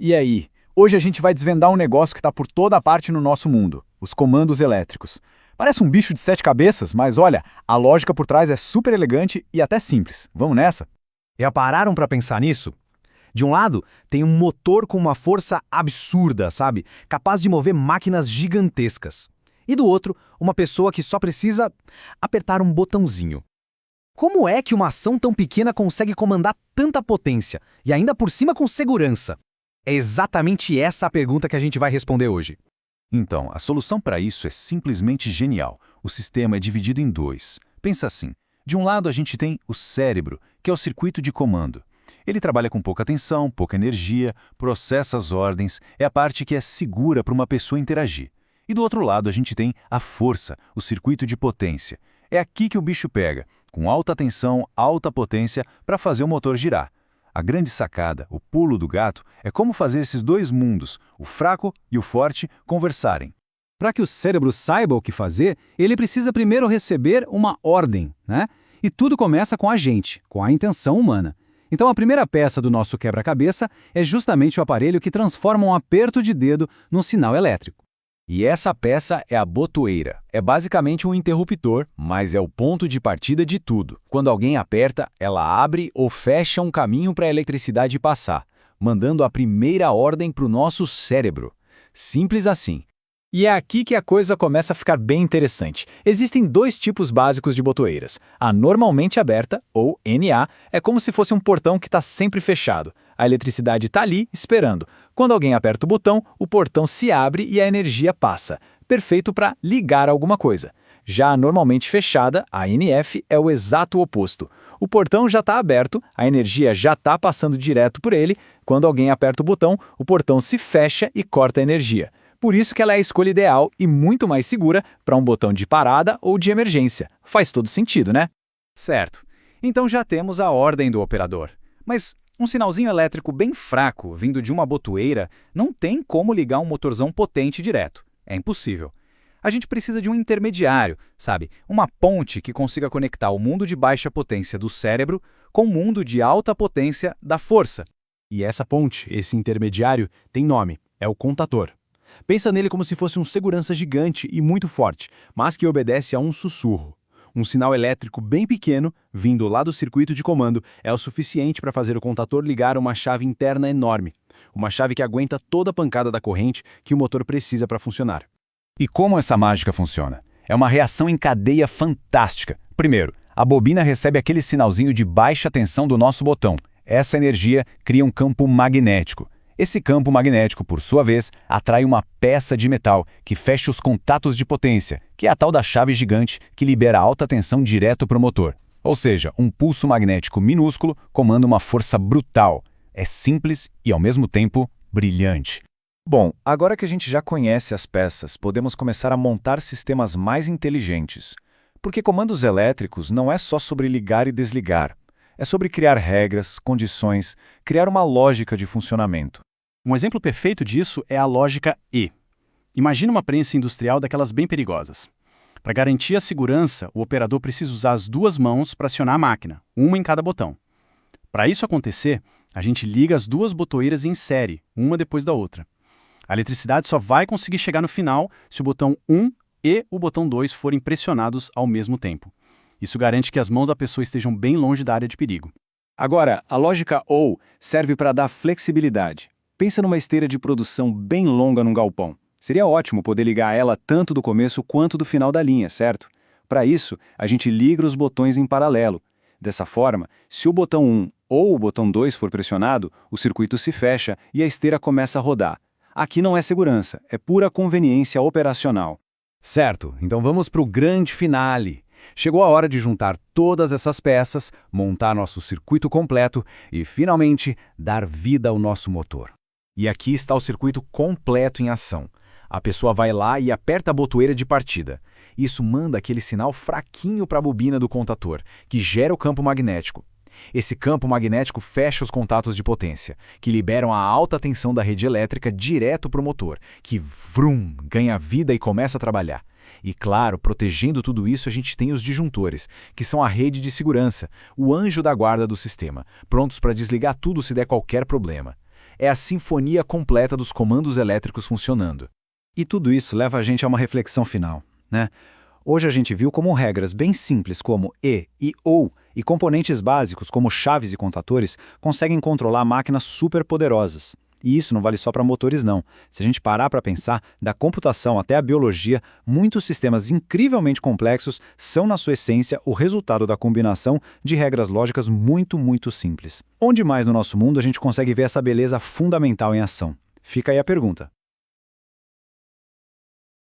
E aí? Hoje a gente vai desvendar um negócio que está por toda parte no nosso mundo, os comandos elétricos. Parece um bicho de 7 cabeças, mas olha, a lógica por trás é super elegante e até simples. Vamos nessa? Já pararam para pensar nisso? De um lado, tem um motor com uma força absurda, sabe? Capaz de mover máquinas gigantescas. E do outro, uma pessoa que só precisa apertar um botãozinho. Como é que uma ação tão pequena consegue comandar tanta potência e ainda por cima com segurança? É exatamente essa a pergunta que a gente vai responder hoje. Então, a solução para isso é simplesmente genial. O sistema é dividido em dois. Pensa assim, de um lado a gente tem o cérebro, que é o circuito de comando. Ele trabalha com pouca tensão, pouca energia, processa as ordens, é a parte que é segura para uma pessoa interagir. E do outro lado a gente tem a força, o circuito de potência. É aqui que o bicho pega, com alta tensão, alta potência, para fazer o motor girar. A grande sacada, o pulo do gato, é como fazer esses dois mundos, o fraco e o forte, conversarem. Para que o cérebro saiba o que fazer, ele precisa primeiro receber uma ordem, né? E tudo começa com a gente, com a intenção humana. Então a primeira peça do nosso quebra-cabeça é justamente o aparelho que transforma um aperto de dedo num sinal elétrico. E essa peça é a botoeira. É basicamente um interruptor, mas é o ponto de partida de tudo. Quando alguém aperta, ela abre ou fecha um caminho para a eletricidade passar, mandando a primeira ordem para o nosso cérebro. Simples assim. E é aqui que a coisa começa a ficar bem interessante. Existem dois tipos básicos de botoeiras. A normalmente aberta, ou NA, é como se fosse um portão que está sempre fechado. A eletricidade está ali, esperando. Quando alguém aperta o botão, o portão se abre e a energia passa. Perfeito para ligar alguma coisa. Já a normalmente fechada, a NF, é o exato oposto. O portão já está aberto, a energia já está passando direto por ele. Quando alguém aperta o botão, o portão se fecha e corta a energia. Por isso que ela é a escolha ideal e muito mais segura para um botão de parada ou de emergência. Faz todo sentido, né? Certo. Então já temos a ordem do operador. Mas um sinalzinho elétrico bem fraco, vindo de uma botoeira, não tem como ligar um motorzão potente direto. É impossível. A gente precisa de um intermediário, sabe? Uma ponte que consiga conectar o mundo de baixa potência do cérebro com o mundo de alta potência da força. E essa ponte, esse intermediário, tem nome. É o contador. Pensa nele como se fosse um segurança gigante e muito forte, mas que obedece a um sussurro. Um sinal elétrico bem pequeno, vindo lá do circuito de comando, é o suficiente para fazer o contador ligar uma chave interna enorme. Uma chave que aguenta toda a pancada da corrente que o motor precisa para funcionar. E como essa mágica funciona? É uma reação em cadeia fantástica. Primeiro, a bobina recebe aquele sinalzinho de baixa tensão do nosso botão. Essa energia cria um campo magnético. Esse campo magnético, por sua vez, atrai uma peça de metal que fecha os contatos de potência, que é a tal da chave gigante que libera alta tensão direto para o motor. Ou seja, um pulso magnético minúsculo comanda uma força brutal. É simples e, ao mesmo tempo, brilhante. Bom, agora que a gente já conhece as peças, podemos começar a montar sistemas mais inteligentes. Porque comandos elétricos não é só sobre ligar e desligar. É sobre criar regras, condições, criar uma lógica de funcionamento. Um exemplo perfeito disso é a lógica E. Imagina uma prensa industrial daquelas bem perigosas. Para garantir a segurança, o operador precisa usar as duas mãos para acionar a máquina, uma em cada botão. Para isso acontecer, a gente liga as duas botoeiras em série, uma depois da outra. A eletricidade só vai conseguir chegar no final se o botão 1 e o botão 2 forem pressionados ao mesmo tempo. Isso garante que as mãos da pessoa estejam bem longe da área de perigo. Agora, a lógica OU serve para dar flexibilidade. Pensa numa esteira de produção bem longa num galpão. Seria ótimo poder ligar ela tanto do começo quanto do final da linha, certo? Para isso, a gente liga os botões em paralelo. Dessa forma, se o botão 1 ou o botão 2 for pressionado, o circuito se fecha e a esteira começa a rodar. Aqui não é segurança, é pura conveniência operacional. Certo, então vamos para o grande finale. Chegou a hora de juntar todas essas peças, montar nosso circuito completo e, finalmente, dar vida ao nosso motor. E aqui está o circuito completo em ação. A pessoa vai lá e aperta a botoeira de partida. Isso manda aquele sinal fraquinho para a bobina do contador, que gera o campo magnético. Esse campo magnético fecha os contatos de potência, que liberam a alta tensão da rede elétrica direto para o motor, que vrum, ganha vida e começa a trabalhar. E claro, protegendo tudo isso, a gente tem os disjuntores, que são a rede de segurança, o anjo da guarda do sistema, prontos para desligar tudo se der qualquer problema. é a sinfonia completa dos comandos elétricos funcionando. E tudo isso leva a gente a uma reflexão final, né? Hoje a gente viu como regras bem simples como e ou e componentes básicos como chaves e contadores conseguem controlar máquinas superpoderosas. E isso não vale só para motores não. Se a gente parar para pensar, da computação até a biologia, muitos sistemas incrivelmente complexos são na sua essência o resultado da combinação de regras lógicas muito, muito simples. Onde mais no nosso mundo a gente consegue ver essa beleza fundamental em ação? Fica aí a pergunta.